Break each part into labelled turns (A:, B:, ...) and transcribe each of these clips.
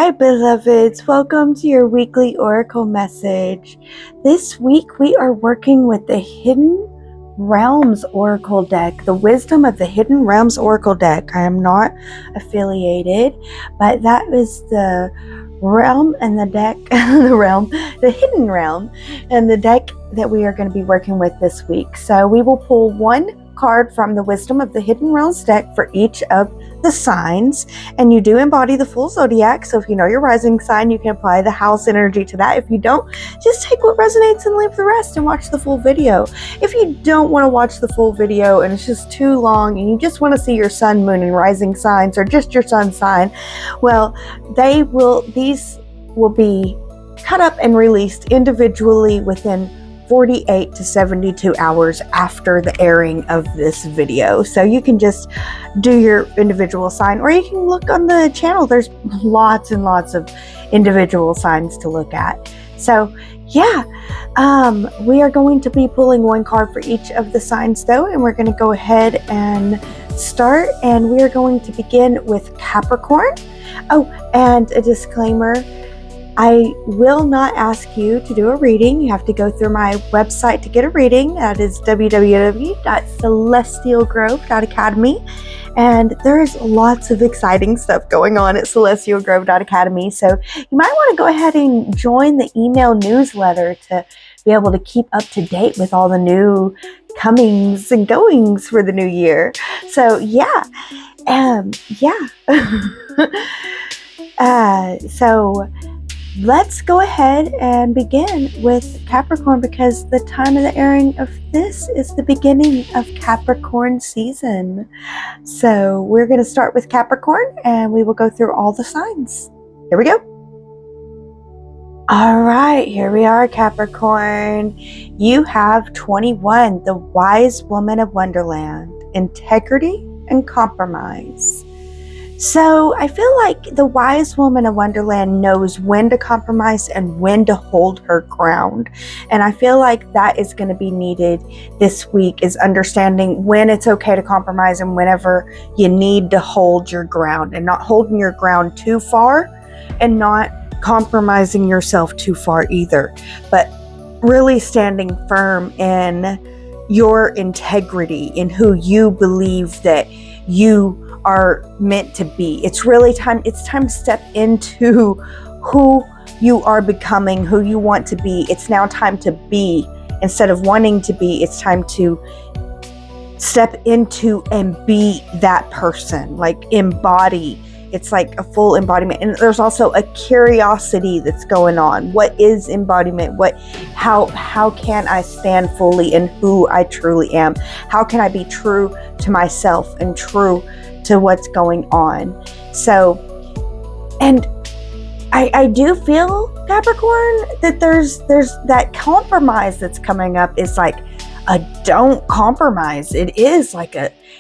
A: Hi, beloveds. Welcome to your weekly oracle message. This week we are working with the Hidden Realms Oracle deck, the Wisdom of the Hidden Realms Oracle deck. I am not affiliated, but that is the realm and the deck, the hidden realm and the deck that we are going to be working with this week. So we will pull one card from the Wisdom of the Hidden Realms deck for each of the signs, and you do embody the full zodiac. So if you know your rising sign, you can apply the house energy to that. If you don't, just take what resonates and leave the rest and watch the full video. If you don't want to watch the full video and it's just too long and you just want to see your sun, moon, and rising signs, or just your sun sign, well, these will be cut up and released individually within 48 to 72 hours after the airing of this video. So you can just do your individual sign, or you can look on the channel. There's lots and lots of individual signs to look at. So yeah, we are going to be pulling one card for each of the signs though, and we're going to go ahead and start, and we are going to begin with Capricorn. Oh, and a disclaimer, I will not ask you to do a reading. You have to go through my website to get a reading. That is www.celestialgrove.academy. And there's lots of exciting stuff going on at celestialgrove.academy. So you might want to go ahead and join the email newsletter to be able to keep up to date with all the new comings and goings for the new year. So yeah, so let's go ahead and begin with Capricorn, because the time of the airing of this is the beginning of Capricorn season. So we're going to start with Capricorn and we will go through all the signs. Here we go. All right, here we are, Capricorn. You have 21, the Wise Woman of Wonderland, integrity and compromise. So I feel like the Wise Woman of Wonderland knows when to compromise and when to hold her ground. And I feel like that is going to be needed this week, is understanding when it's okay to compromise and whenever you need to hold your ground, and not holding your ground too far and not compromising yourself too far either, but really standing firm in your integrity, in who you believe that you are meant to be. It's really time. It's time to step into who you are becoming, who you want to be. It's now time to be instead of wanting to be. It's time to step into and be that person, like embody. It's like a full embodiment. And there's also a curiosity that's going on. What is embodiment? How can I stand fully in who I truly am? How can I be true to myself and true to what's going on? So, and I do feel, Capricorn, that there's that compromise that's coming up. Is like a don't compromise. It is like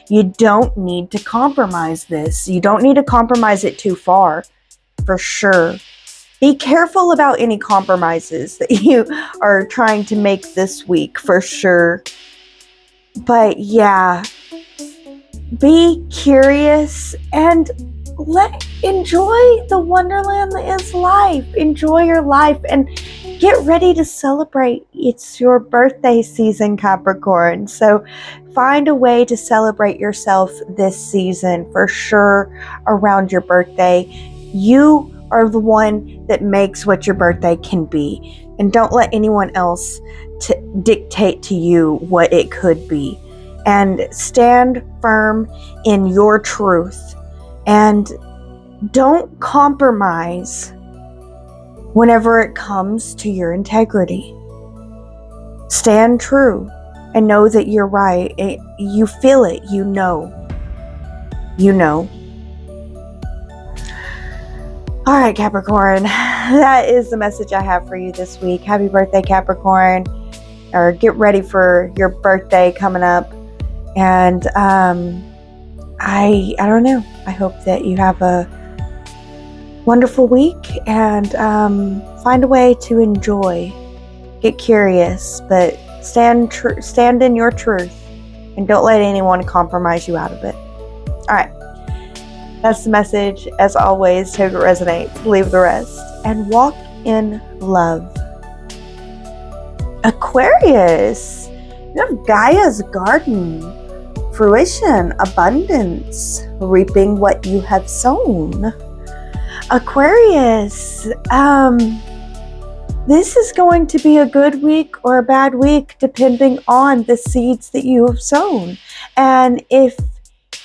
A: you don't need to compromise this. You don't need to compromise it too far, for sure. Be careful about any compromises that you are trying to make this week, for sure. But yeah, be curious and enjoy the wonderland that is life. Enjoy your life and get ready to celebrate. It's your birthday season, Capricorn. So find a way to celebrate yourself this season, for sure, around your birthday. You are the one that makes what your birthday can be. And don't let anyone else dictate to you what it could be. And stand firm in your truth. And don't compromise whenever it comes to your integrity. Stand true and know that you're right. You feel it. You know. All right, Capricorn. That is the message I have for you this week. Happy birthday, Capricorn. Or get ready for your birthday coming up. And I don't know. I hope that you have a wonderful week and find a way to enjoy. Get curious, but stand in your truth and don't let anyone compromise you out of it. All right. That's the message. As always, take what resonates, leave the rest, and walk in love. Aquarius, you have Gaia's garden, fruition, abundance, reaping what you have sown. Aquarius, this is going to be a good week or a bad week depending on the seeds that you have sown. And if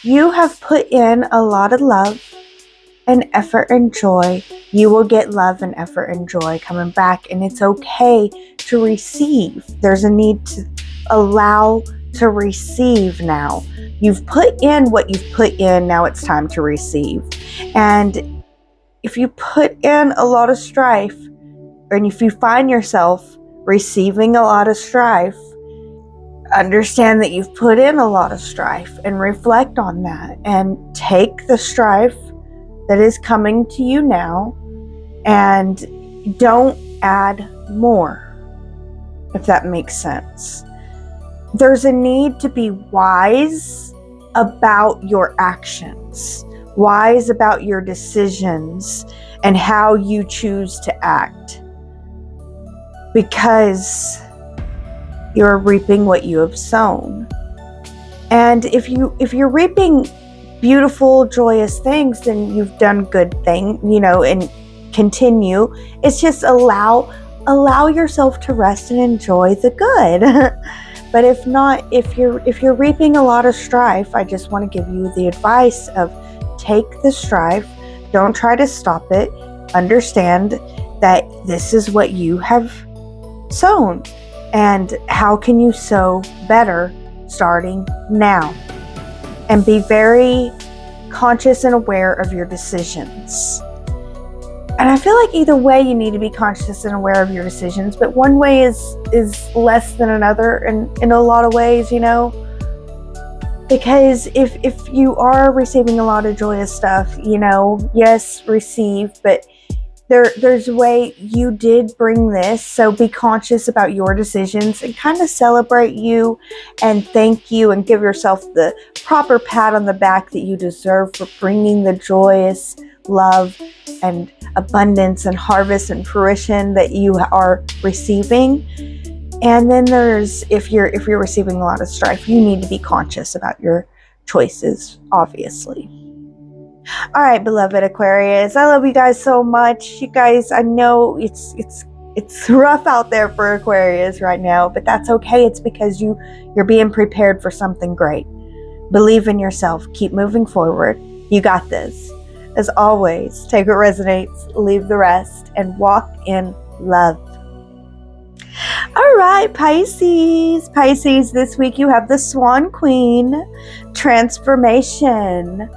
A: you have put in a lot of love and effort and joy, you will get love and effort and joy coming back. And it's okay to receive. There's a need to allow to receive now. You've put in what you've put in, now it's time to receive. And if you put in a lot of strife, and if you find yourself receiving a lot of strife, understand that you've put in a lot of strife and reflect on that and take the strife that is coming to you now and don't add more, if that makes sense. There's a need to be wise about your actions, wise about your decisions and how you choose to act, because you're reaping what you have sown. And if you're reaping beautiful, joyous things, then you've done good thing, and continue. It's just allow yourself to rest and enjoy the good. But if not, if you're reaping a lot of strife, I just want to give you the advice of take the strife, don't try to stop it. Understand that this is what you have sown, and how can you sow better starting now, and be very conscious and aware of your decisions. And I feel like either way you need to be conscious and aware of your decisions, but one way is less than another in a lot of ways, because if you are receiving a lot of joyous stuff, yes, receive, but there's a way you did bring this, so be conscious about your decisions and kind of celebrate you and thank you and give yourself the proper pat on the back that you deserve for bringing the joyous love and abundance and harvest and fruition that you are receiving. And then if you're receiving a lot of strife, you need to be conscious about your choices, obviously. All right, beloved Aquarius, I love you guys so much. You guys, I know it's rough out there for Aquarius right now, but that's okay. It's because you're being prepared for something great. Believe in yourself. Keep moving forward. You got this. As always, take what resonates, leave the rest, and walk in love. All right, Pisces. Pisces, this week you have the Swan Queen, transformation,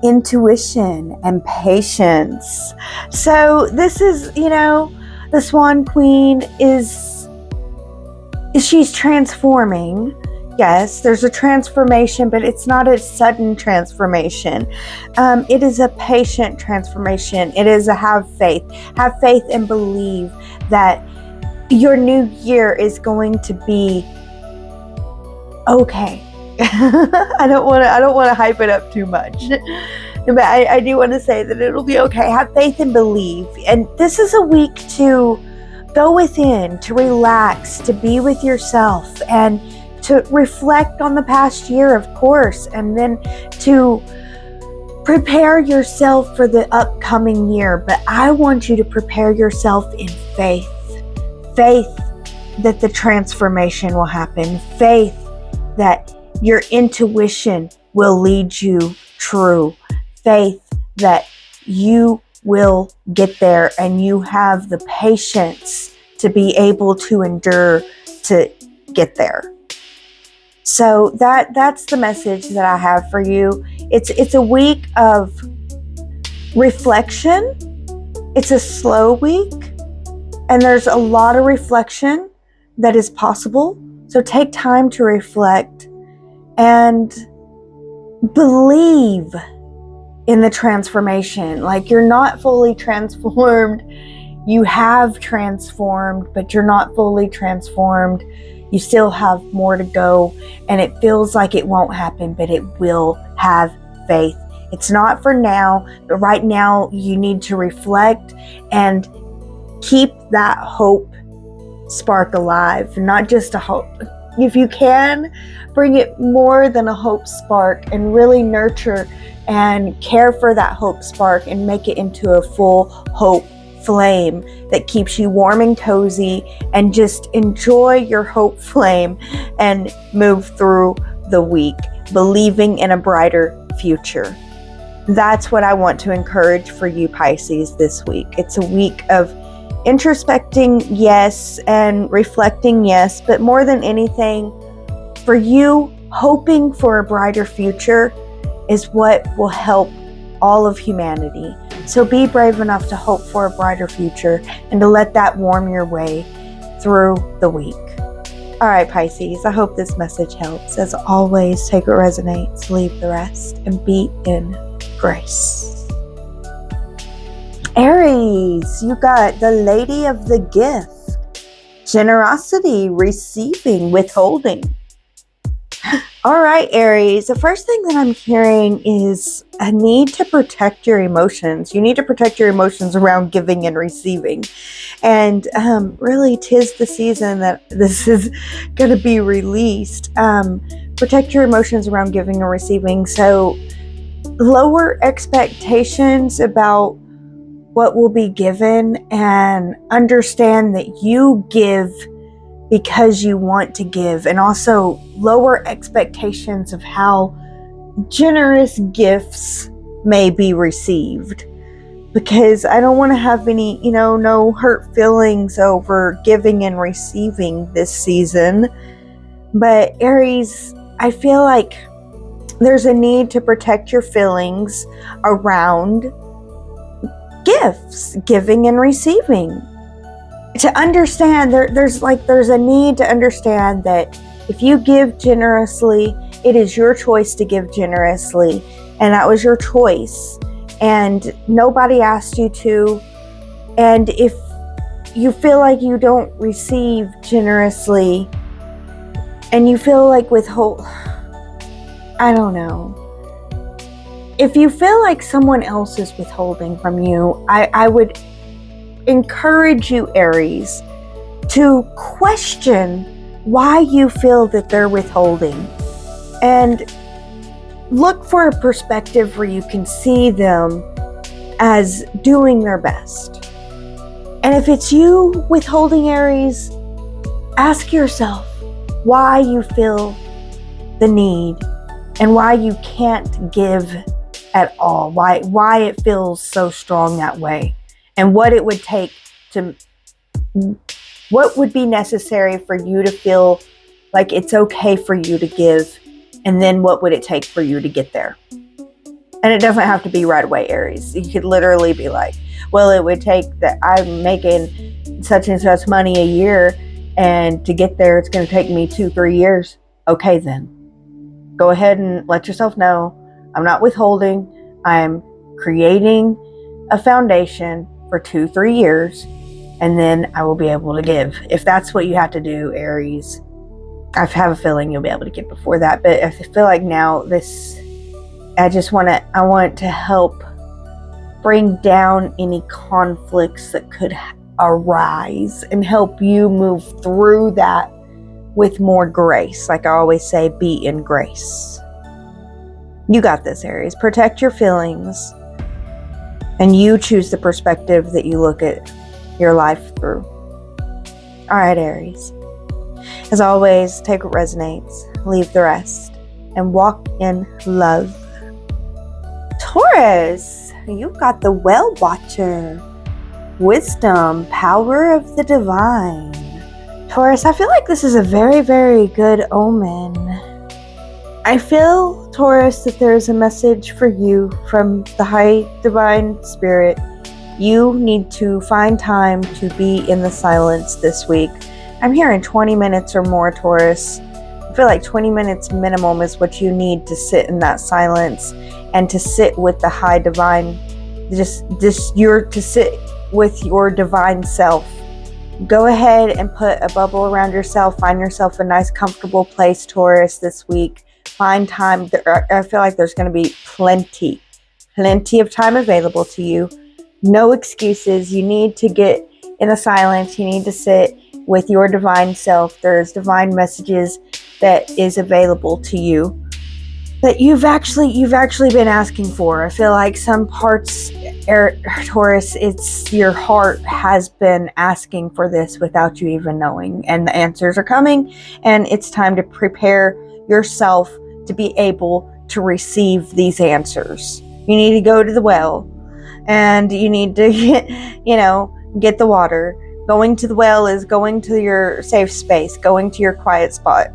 A: intuition, and patience. So this is, the Swan Queen she's transforming. Yes, there's a transformation, but it's not a sudden transformation. It is a patient transformation. It is a have faith and believe that your new year is going to be okay. I don't want to hype it up too much, but I do want to say that it'll be okay. Have faith and believe. And this is a week to go within, to relax, to be with yourself, and to reflect on the past year, of course, and then to prepare yourself for the upcoming year. But I want you to prepare yourself in faith that the transformation will happen, faith that your intuition will lead you true, faith that you will get there and you have the patience to be able to endure to get there. So that's the message that I have for you. It's a week of reflection. It's a slow week, and there's a lot of reflection that is possible. So take time to reflect and believe in the transformation. Like, you're not fully transformed. You have transformed, but you're not fully transformed. You still have more to go, and it feels like it won't happen, but it will. Have faith. It's not for now, but right now you need to reflect and keep that hope spark alive, not just a hope. If you can, bring it more than a hope spark and really nurture and care for that hope spark and make it into a full hope flame that keeps you warm and cozy, and just enjoy your hope flame and move through the week believing in a brighter future. That's what I want to encourage for you, Pisces, this week. It's a week of introspecting, yes, and reflecting, yes, but more than anything, for you, hoping for a brighter future is what will help all of humanity. So be brave enough to hope for a brighter future and to let that warm your way through the week. All right, Pisces, I hope this message helps. As always, take what resonates, leave the rest, and be in grace. Aries, you got the Lady of the Gift. Generosity, receiving, withholding. All right, Aries, the first thing that I'm hearing is a need to protect your emotions. You need to protect your emotions around giving and receiving. And really, 'tis the season that this is going to be released. Protect your emotions around giving and receiving. So lower expectations about what will be given, and understand that you give because you want to give, and also lower expectations of how generous gifts may be received, because I don't want to have any, no hurt feelings over giving and receiving this season. But Aries, I feel like there's a need to protect your feelings around gifts, giving and receiving. To understand, there's a need to understand that if you give generously, it is your choice to give generously, and that was your choice, and nobody asked you to. And if you feel like you don't receive generously and you feel like I don't know. If you feel like someone else is withholding from you, I would encourage you, Aries, to question why you feel that they're withholding, and look for a perspective where you can see them as doing their best. And if it's you withholding, Aries, ask yourself why you feel the need and why you can't give at all, why it feels so strong that way, and what it would take what would be necessary for you to feel like it's okay for you to give, and then what would it take for you to get there. And it doesn't have to be right away, Aries. You could literally be like, well, it would take that I'm making such and such money a year, and to get there, it's going to take me 2-3 years. Okay, then. Go ahead and let yourself know, I'm not withholding. I'm creating a foundation for 2-3 years, and then I will be able to give. If that's what you have to do, Aries, I have a feeling you'll be able to give before that. But I feel like now I want to help bring down any conflicts that could arise and help you move through that with more grace. Like I always say, be in grace. You got this, Aries. Protect your feelings, and you choose the perspective that you look at your life through. All right, Aries. As always, take what resonates, leave the rest, and walk in love. Taurus, you got the Well Watcher. Wisdom, power of the divine. Taurus, I feel like this is a very, very good omen. I feel, Taurus, that there is a message for you from the high divine spirit. You need to find time to be in the silence this week. I'm hearing 20 minutes or more, Taurus. I feel like 20 minutes minimum is what you need to sit in that silence and to sit with the high divine. To sit with your divine self. Go ahead and put a bubble around yourself. Find yourself a nice, comfortable place, Taurus, this week. Find time. I feel like there's going to be plenty plenty of time available to you. No excuses. You need to get in the silence. You need to sit with your divine self. There's divine messages that is available to you that you've actually been asking for. I feel like some parts, Taurus, it's your heart has been asking for this without you even knowing, and the answers are coming, and it's time to prepare yourself to be able to receive these answers. You need to go to the well, and you need to get the water. Going to the well is going to your safe space, going to your quiet spot.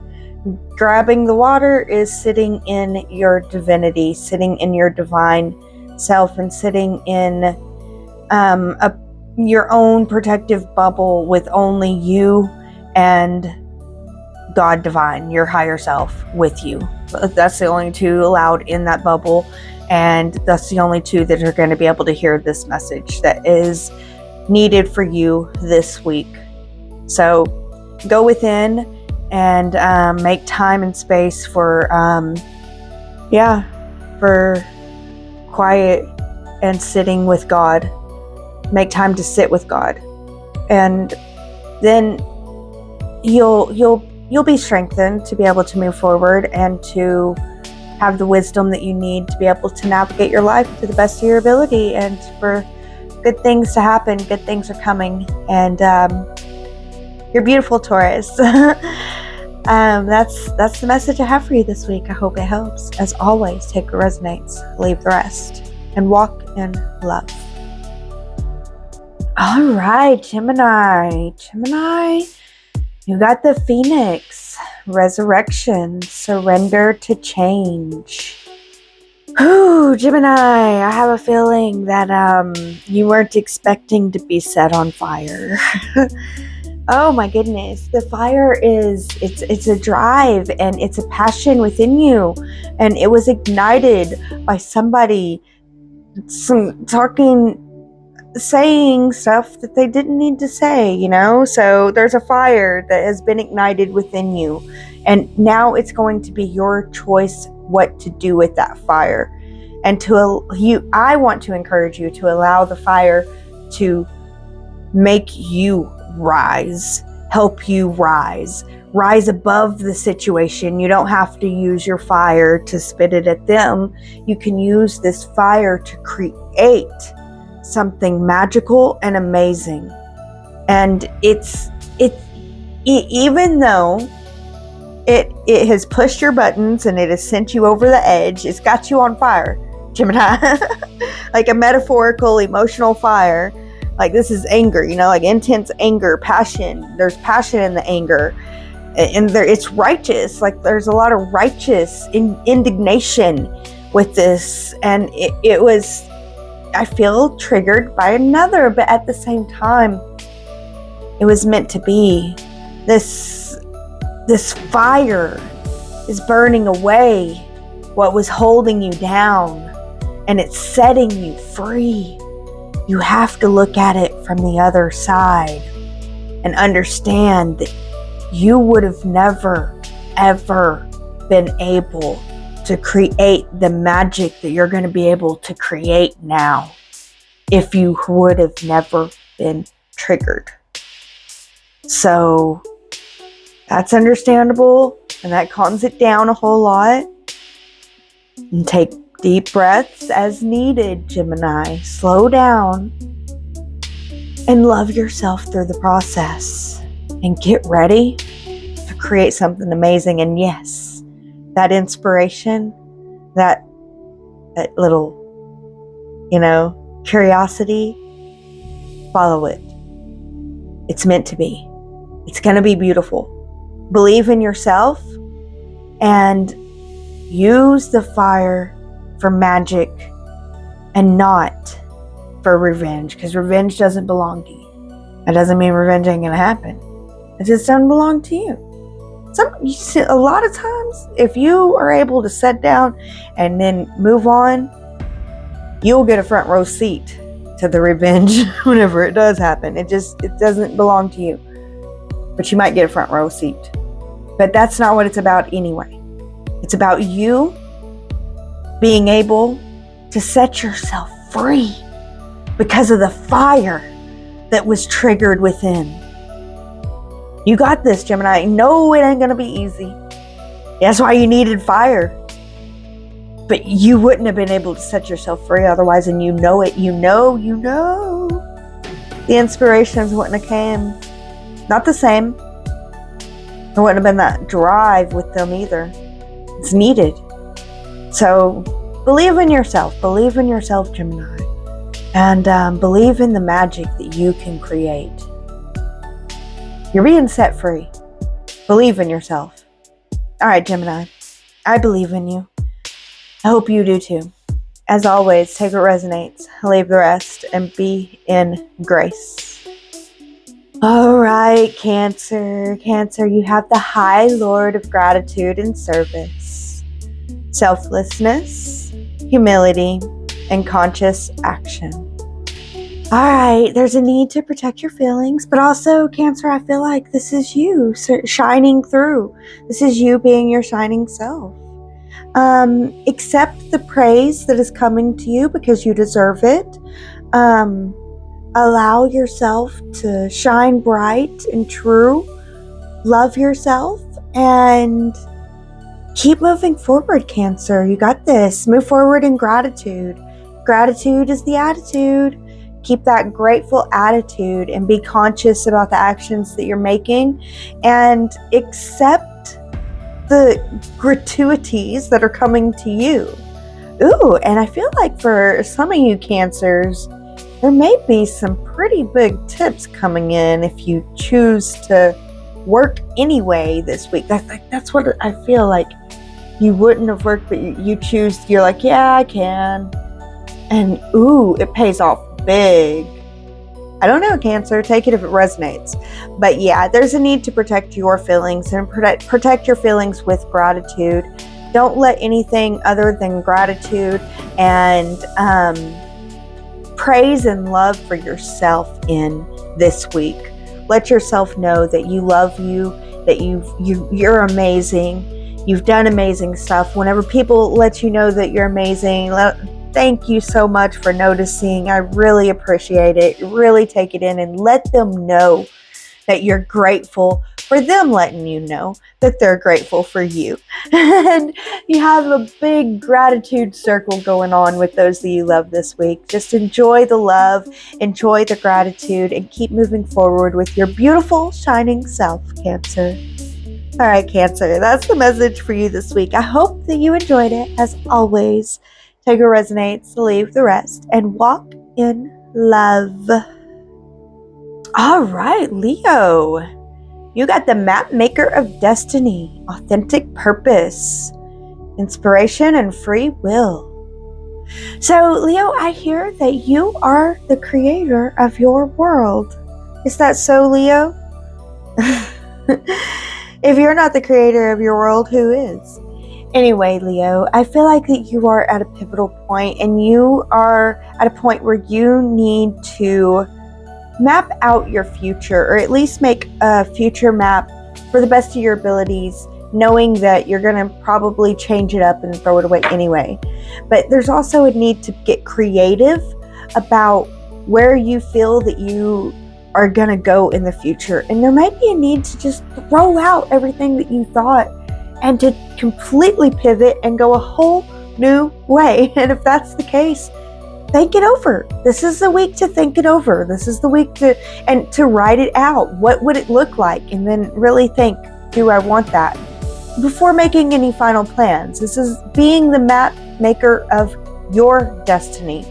A: Grabbing the water is sitting in your divinity, sitting in your divine self, and sitting in your own protective bubble with only you and God divine, your higher self, with you. That's the only two allowed in that bubble, and that's the only two that are going to be able to hear this message that is needed for you this week. So go within and make time and space for quiet and sitting with God. Make time to sit with God, and then you'll be strengthened to be able to move forward and to have the wisdom that you need to be able to navigate your life to the best of your ability, and for good things to happen. Good things are coming, and you're beautiful, Taurus. That's the message I have for you this week. I hope it helps. As always, take what resonates, leave the rest, and walk in love. All right, Gemini, you got the Phoenix, resurrection, surrender to change. Whew, Gemini, I have a feeling that you weren't expecting to be set on fire. Oh my goodness, the fire it's a drive, and it's a passion within you, and it was ignited by somebody saying stuff that they didn't need to say, so there's a fire that has been ignited within you, and now it's going to be your choice what to do with that fire. And I want to encourage you to allow the fire to make you rise, help you rise above the situation. You don't have to use your fire to spit it at them. You can use this fire to create something magical and amazing. And even though it has pushed your buttons and it has sent you over the edge, it's got you on fire, Gemini. Like a metaphorical emotional fire. Like this is anger, like intense anger, passion. There's passion in the anger, and it's righteous. Like there's a lot of righteous indignation with this, and it was, I feel, triggered by another, but at the same time, it was meant to be. This fire is burning away what was holding you down, and it's setting you free. You have to look at it from the other side and understand that you would have never, ever been able to create the magic that you're going to be able to create now if you would have never been triggered. So that's understandable, and that calms it down a whole lot. And take deep breaths as needed, Gemini. Slow down and love yourself through the process, and get ready to create something amazing. And yes, that inspiration, that little, curiosity, follow it. It's meant to be. It's going to be beautiful. Believe in yourself and use the fire for magic and not for revenge, because revenge doesn't belong to you. That doesn't mean revenge ain't gonna happen. It just doesn't belong to you. A lot of times, if you are able to sit down and then move on, you'll get a front row seat to the revenge whenever it does happen. It doesn't belong to you, but you might get a front row seat. But that's not what it's about anyway. It's about you being able to set yourself free because of the fire that was triggered within. You got this, Gemini. No, it ain't going to be easy. That's why you needed fire. But you wouldn't have been able to set yourself free otherwise, and you know it. You know. The inspirations wouldn't have came. Not the same. There wouldn't have been that drive with them either. It's needed. So believe in yourself. Believe in yourself, Gemini. And believe in the magic that you can create. You're being set free. Believe in yourself. All right, Gemini. I believe in you. I hope you do too. As always, take what resonates, leave the rest, and be in grace. All right, Cancer. Cancer, you have the High Lord of Gratitude and Service, selflessness, humility, and conscious action. All right, there's a need to protect your feelings, but also, Cancer, I feel like this is you shining through. This is you being your shining self. Accept the praise that is coming to you because you deserve it. Allow yourself to shine bright and true. Love yourself and keep moving forward, Cancer. You got this. Move forward in gratitude. Gratitude is the attitude. Keep that grateful attitude and be conscious about the actions that you're making and accept the gratuities that are coming to you. Ooh, and I feel like for some of you Cancers, there may be some pretty big tips coming in if you choose to work anyway this week. That's what I feel like. You wouldn't have worked, but you choose, you're like, yeah, I can. And ooh, it pays off big. I don't know, Cancer, take it if it resonates. But yeah, there's a need to protect your feelings and protect your feelings with gratitude. Don't let anything other than gratitude and praise and love for yourself in this week. Let yourself know that you love you, that you're amazing. You've done amazing stuff. Whenever people let you know that you're amazing, thank you so much for noticing. I really appreciate it. Really take it in and let them know that you're grateful for them letting you know that they're grateful for you. And you have a big gratitude circle going on with those that you love this week. Just enjoy the love, enjoy the gratitude, and keep moving forward with your beautiful, shining self, Cancer. All right, Cancer, that's the message for you this week. I hope that you enjoyed it. As always, take what resonates, leave the rest, and walk in love. All right, Leo. You got the map maker of destiny, authentic purpose, inspiration, and free will. So, Leo, I hear that you are the creator of your world. Is that so, Leo? If you're not the creator of your world, who is? Anyway, Leo, I feel like that you are at a pivotal point, and you are at a point where you need to map out your future, or at least make a future map for the best of your abilities, knowing that you're going to probably change it up and throw it away anyway. But there's also a need to get creative about where you feel that you are going to go in the future. And there might be a need to just throw out everything that you thought and to completely pivot and go a whole new way. And if that's the case, think it over. This is the week to think it over. This is the week to write it out. What would it look like? And then really think, do I want that? Before making any final plans. This is being the map maker of your destiny.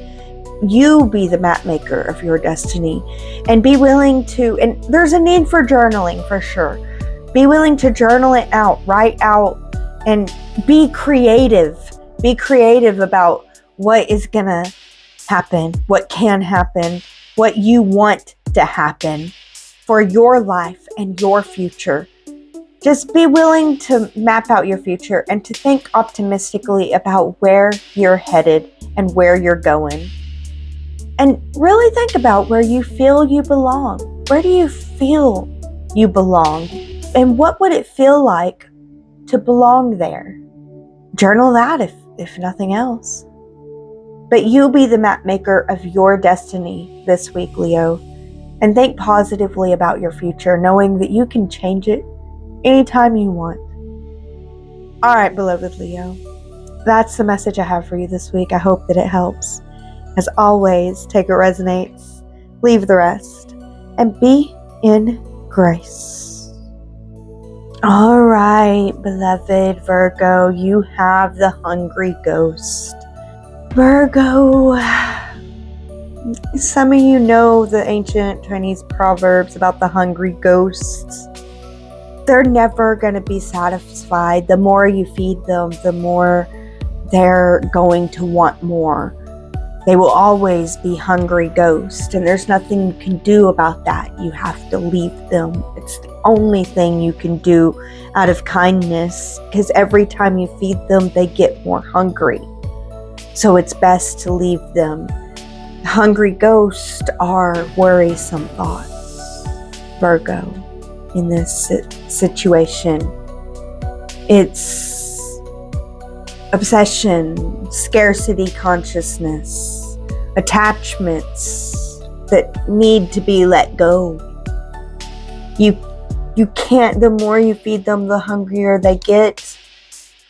A: You be the map maker of your destiny, and be willing to, and there's a need for journaling for sure. Be willing to journal it out, write out, and be creative. Be creative about what is gonna happen, what can happen, what you want to happen for your life and your future. Just be willing to map out your future and to think optimistically about where you're headed and where you're going. And really think about where you feel you belong. Where do you feel you belong? And what would it feel like to belong there? Journal that if nothing else. But you be the map maker of your destiny this week, Leo. And think positively about your future, knowing that you can change it anytime you want. All right, beloved Leo. That's the message I have for you this week. I hope that it helps. As always, take what resonates, leave the rest, and be in grace. All right, beloved Virgo, you have the hungry ghost. Virgo, some of you know the ancient Chinese proverbs about the hungry ghosts. They're never going to be satisfied. The more you feed them, the more they're going to want more. They will always be hungry ghosts, and there's nothing you can do about that. You have to leave them. It's the only thing you can do out of kindness, because every time you feed them, they get more hungry. So it's best to leave them. Hungry ghosts are worrisome thoughts, Virgo, in this situation. It's obsession, scarcity consciousness, attachments that need to be let go. You can't, the more you feed them, the hungrier they get.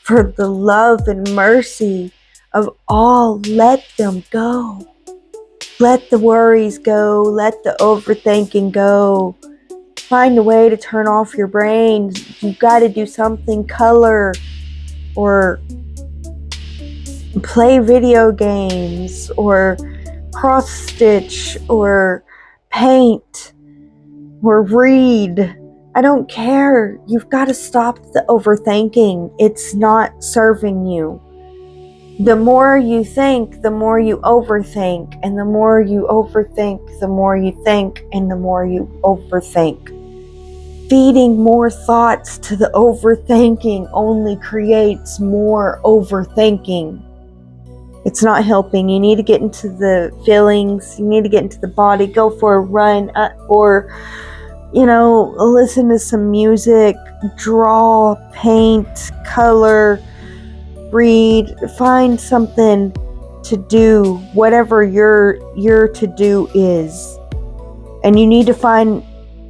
A: For the love and mercy of all, let them go. Let the worries go. Let the overthinking go. Find a way to turn off your brain. You've got to do something, color or play video games or cross stitch or paint or read. I don't care. You've got to stop the overthinking. It's not serving you. The more you think, the more you overthink. And the more you overthink, the more you think, and the more you overthink. Feeding more thoughts to the overthinking only creates more overthinking. It's not helping. You need to get into the feelings. You need to get into the body. Go for a run or, listen to some music, draw, paint, color, read, find something to do, whatever your to-do is. And you need to find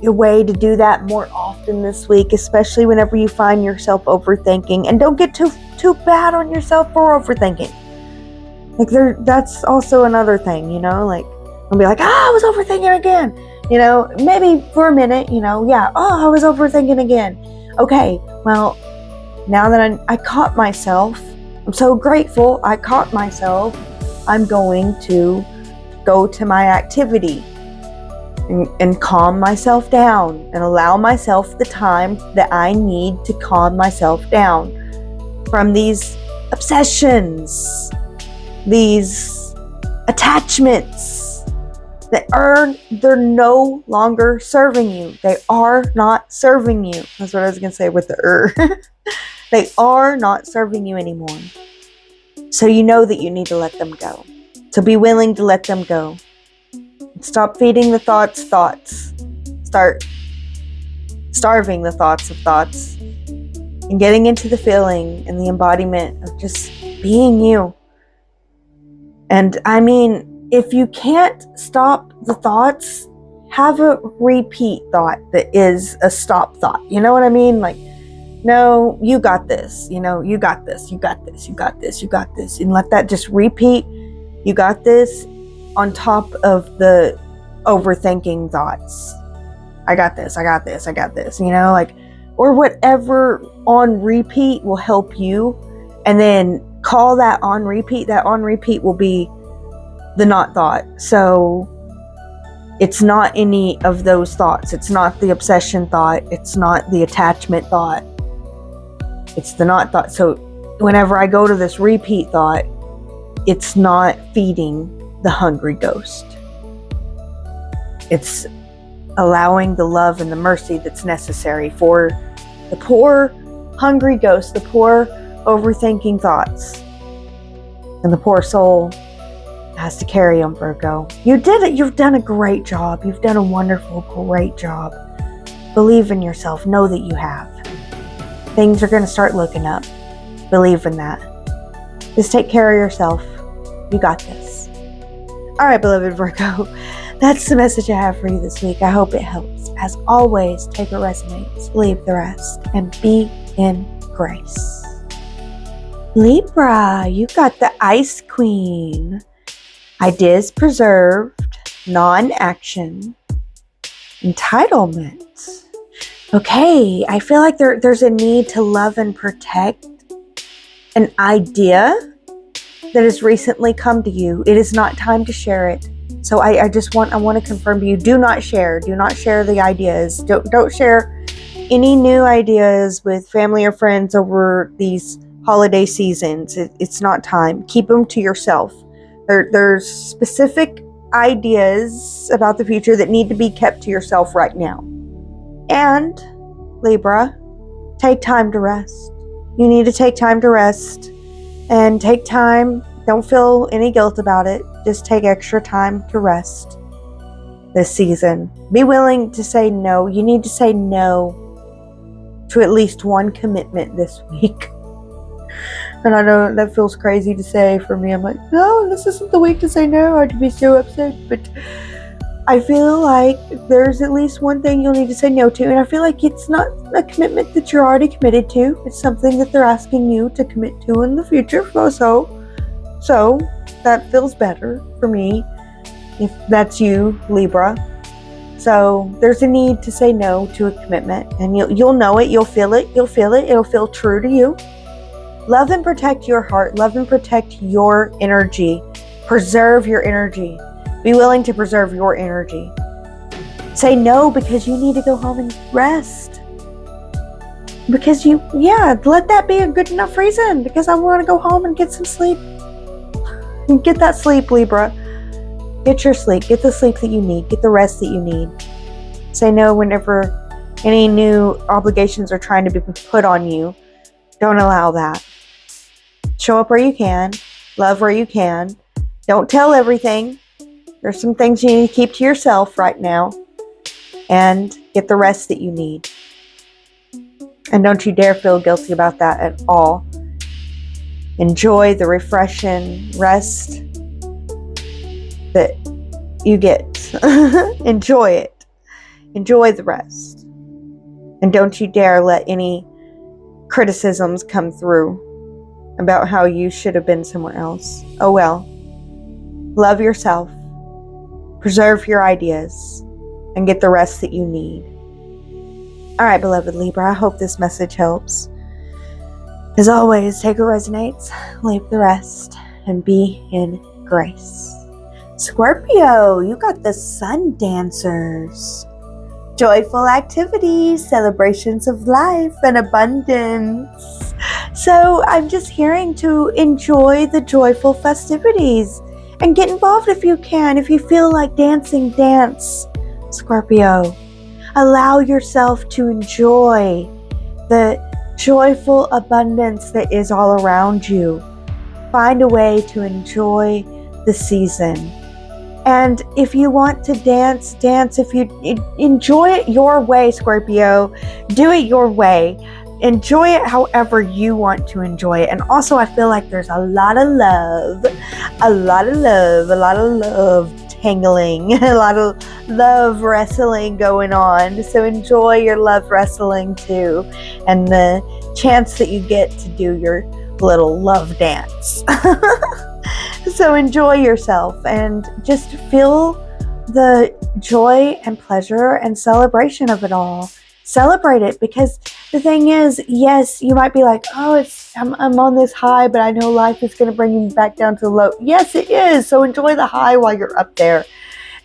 A: a way to do that more often this week, especially whenever you find yourself overthinking. And don't get too bad on yourself for overthinking. That's also another thing, I'll be like, I was overthinking again. Maybe for a minute, I was overthinking again. Okay, well, now that I caught myself, I'm so grateful I caught myself. I'm going to go to my activity and calm myself down and allow myself the time that I need to calm myself down from these obsessions, these attachments they're no longer serving you. They are not serving you. That's what I was going to say with the They are not serving you anymore. So you know that you need to let them go. So be willing to let them go. Stop feeding the thoughts. Start starving the thoughts of thoughts and getting into the feeling and the embodiment of just being you. And if you can't stop the thoughts, have a repeat thought that is a stop thought. You know what I mean? No, you got this. You got this. You got this. You got this. You got this. And let that just repeat. You got this on top of the overthinking thoughts. I got this. I got this. I got this. Or whatever on repeat will help you. And then call that on repeat. That on repeat will be the not thought. So it's not any of those thoughts. It's not the obsession thought. It's not the attachment thought. It's the not thought. So whenever I go to this repeat thought, it's not feeding the hungry ghost. It's allowing the love and the mercy that's necessary for the poor hungry ghost, the poor overthinking thoughts, and the poor soul has to carry them, Virgo. You did it. You've done a great job. You've done a wonderful, great job. Believe in yourself. Know that you have. Things are going to start looking up. Believe in that. Just take care of yourself. You got this. All right, beloved Virgo, that's the message I have for you this week. I hope it helps. As always, take what resonates, leave the rest, and be in grace. Libra, you got the Ice Queen. Ideas preserved, non-action, entitlement. Okay, I feel like there's a need to love and protect an idea that has recently come to you. It is not time to share it. So I want to confirm to you, do not share the ideas. Don't share any new ideas with family or friends over these holiday seasons. It's not time. Keep them to yourself. There's specific ideas about the future that need to be kept to yourself right now. And Libra, take time to rest. You need to take time to rest and take time. Don't feel any guilt about it. Just take extra time to rest this season. Be willing to say no. You need to say no to at least one commitment this week. And I know that feels crazy to say for me. I'm like, no, this isn't the week to say no. I'd be so upset. But I feel like there's at least one thing you'll need to say no to. And I feel like it's not a commitment that you're already committed to. It's something that they're asking you to commit to in the future. So that feels better for me if that's you, Libra. So there's a need to say no to a commitment. And you'll know it. You'll feel it. It'll feel true to you. Love and protect your heart. Love and protect your energy. Preserve your energy. Be willing to preserve your energy. Say no because you need to go home and rest. Because let that be a good enough reason. Because I want to go home and get some sleep. Get that sleep, Libra. Get your sleep. Get the sleep that you need. Get the rest that you need. Say no whenever any new obligations are trying to be put on you. Don't allow that. Show up where you can. Love where you can. Don't tell everything. There's some things you need to keep to yourself right now. And get the rest that you need. And don't you dare feel guilty about that at all. Enjoy the refreshing rest that you get. Enjoy it. Enjoy the rest. And don't you dare let any criticisms come through about how you should have been somewhere else. Oh well. Love yourself. Preserve your ideas. And get the rest that you need. Alright, beloved Libra, I hope this message helps. As always, take what resonates, leave the rest, and be in grace. Scorpio, you got the Sun Dancers. Joyful activities, celebrations of life, and abundance. So I'm just hearing to enjoy the joyful festivities and get involved if you can. If you feel like dancing, dance. Scorpio, allow yourself to enjoy the joyful abundance that is all around you. Find a way to enjoy the season. And if you want to dance. If you enjoy it your way, Scorpio, do it your way. Enjoy it however you want to enjoy it. And also, I feel like there's a lot of love tangling, a lot of love wrestling going on. So enjoy your love wrestling too. And the chance that you get to do your little love dance. So enjoy yourself and just feel the joy and pleasure and celebration of it all. Celebrate it, because the thing is, yes, you might be like, oh, I'm on this high, but I know life is going to bring you back down to the low. Yes, it is. So enjoy the high while you're up there.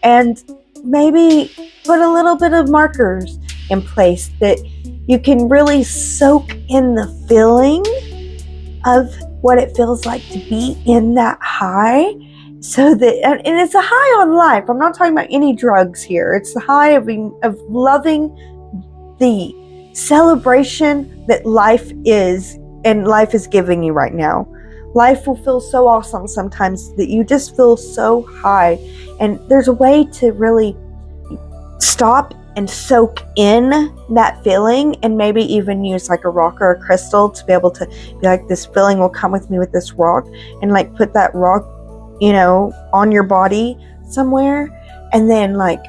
A: And maybe put a little bit of markers in place that you can really soak in the feeling of what it feels like to be in that high. So that, and it's a high on life. I'm not talking about any drugs here. It's the high of loving the celebration that life is, and life is giving you right now. Life will feel so awesome sometimes that you just feel so high. And there's a way to really stop and soak in that feeling, and maybe even use like a rock or a crystal to be able to be like, this feeling will come with me with this rock, and like put that rock on your body somewhere, and then like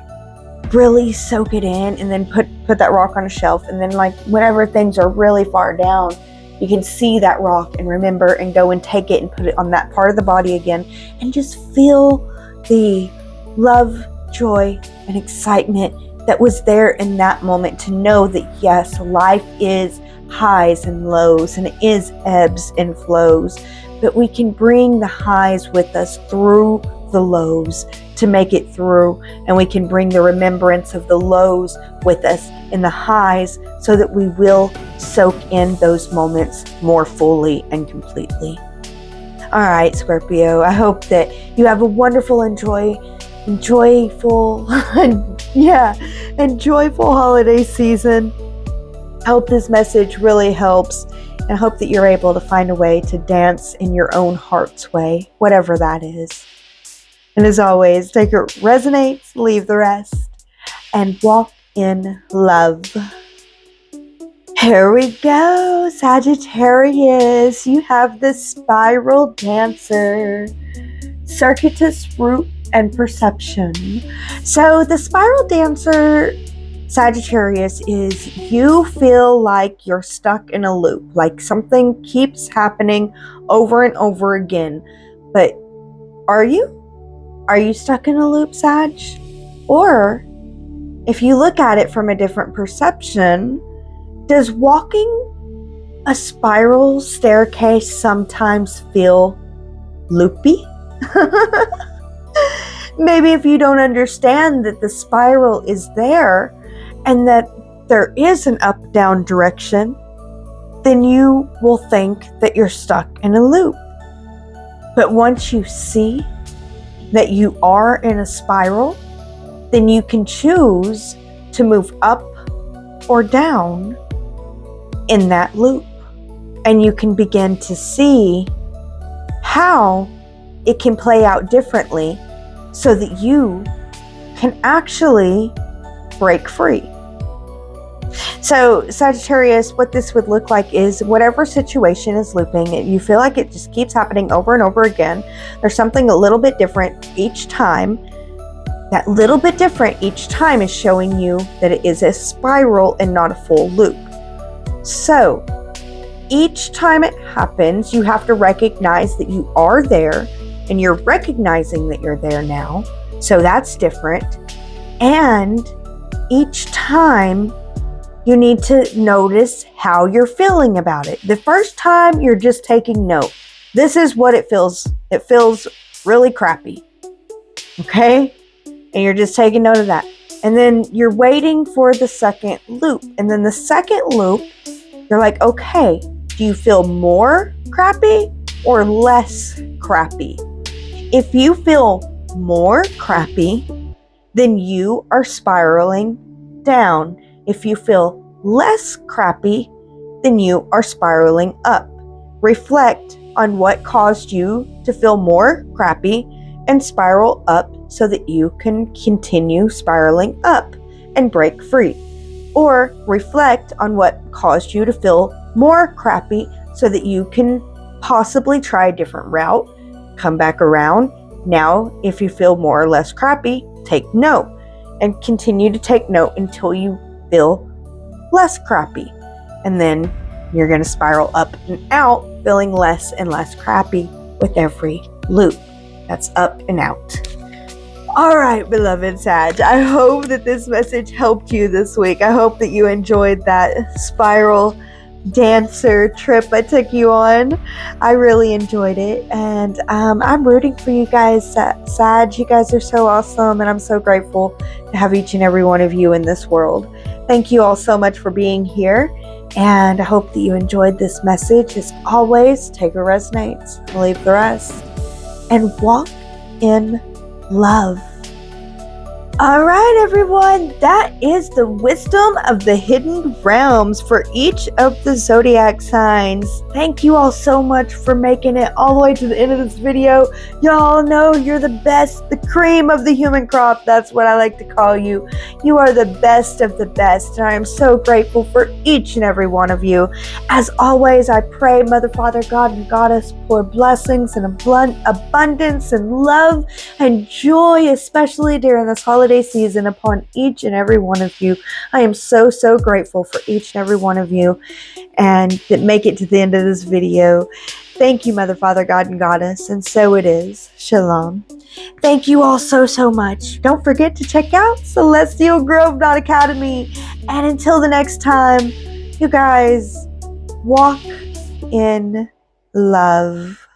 A: really soak it in, and then put that rock on a shelf, and then like whenever things are really far down, you can see that rock and remember and go and take it and put it on that part of the body again, and just feel the love, joy, and excitement that was there in that moment, to know that yes, life is highs and lows, and it is ebbs and flows, but we can bring the highs with us through the lows to make it through, and we can bring the remembrance of the lows with us in the highs, so that we will soak in those moments more fully and completely. All right, Scorpio, I hope that you have a wonderful and joyful holiday season. I hope this message really helps, and I hope that you're able to find a way to dance in your own heart's way, whatever that is. And as always, take what resonates, leave the rest, and walk in love. Here we go, Sagittarius. You have the Spiral Dancer, Circuitous Root and Perception. So the Spiral Dancer, Sagittarius, is you feel like you're stuck in a loop, like something keeps happening over and over again. But are you? Are you stuck in a loop, Sag? Or if you look at it from a different perception, does walking a spiral staircase sometimes feel loopy? Maybe if you don't understand that the spiral is there and that there is an up-down direction, then you will think that you're stuck in a loop. But once you see that you are in a spiral, then you can choose to move up or down in that loop. And you can begin to see how it can play out differently, so that you can actually break free. So Sagittarius, what this would look like is whatever situation is looping, you feel like it just keeps happening over and over again. There's something a little bit different each time. That little bit different each time is showing you that it is a spiral and not a full loop. So each time it happens, you have to recognize that you are there, and you're recognizing that you're there now. So that's different. And each time you need to notice how you're feeling about it. The first time you're just taking note. This is what it feels. It feels really crappy. Okay? And you're just taking note of that. And then you're waiting for the second loop. And then the second loop, you're like, okay, do you feel more crappy or less crappy? If you feel more crappy, then you are spiraling down. If you feel less crappy, then you are spiraling up. Reflect on what caused you to feel more crappy and spiral up, so that you can continue spiraling up and break free. Or reflect on what caused you to feel more crappy, so that you can possibly try a different route, come back around. Now, if you feel more or less crappy, take note and continue to take note until you feel less crappy. And then you're going to spiral up and out, feeling less and less crappy with every loop. That's up and out. All right, beloved Sag, I hope that this message helped you this week. I hope that you enjoyed that spiral dancer trip I took you on. I really enjoyed it, and I'm rooting for you guys, Sag. You guys are so awesome, and I'm so grateful to have each and every one of you in this world. Thank you all so much for being here, and I hope that you enjoyed this message. As always, take what resonates, leave the rest, and walk in love. All right, everyone, that is the wisdom of the hidden realms for each of the zodiac signs. Thank you all so much for making it all the way to the end of this video. Y'all know you're the best, the cream of the human crop. That's what I like to call you. You are the best of the best, and I am so grateful for each and every one of you. As always, I pray, Mother, Father, God, and Goddess, pour blessings and abundance and love and joy, especially during this holiday season, upon each and every one of you. I am so grateful for each and every one of you and that make it to the end of this video. Thank you, Mother, Father, God, and Goddess, and so it is. Shalom. Thank you all so much. Don't forget to check out Celestial Grove Academy. And until the next time, you guys walk in love.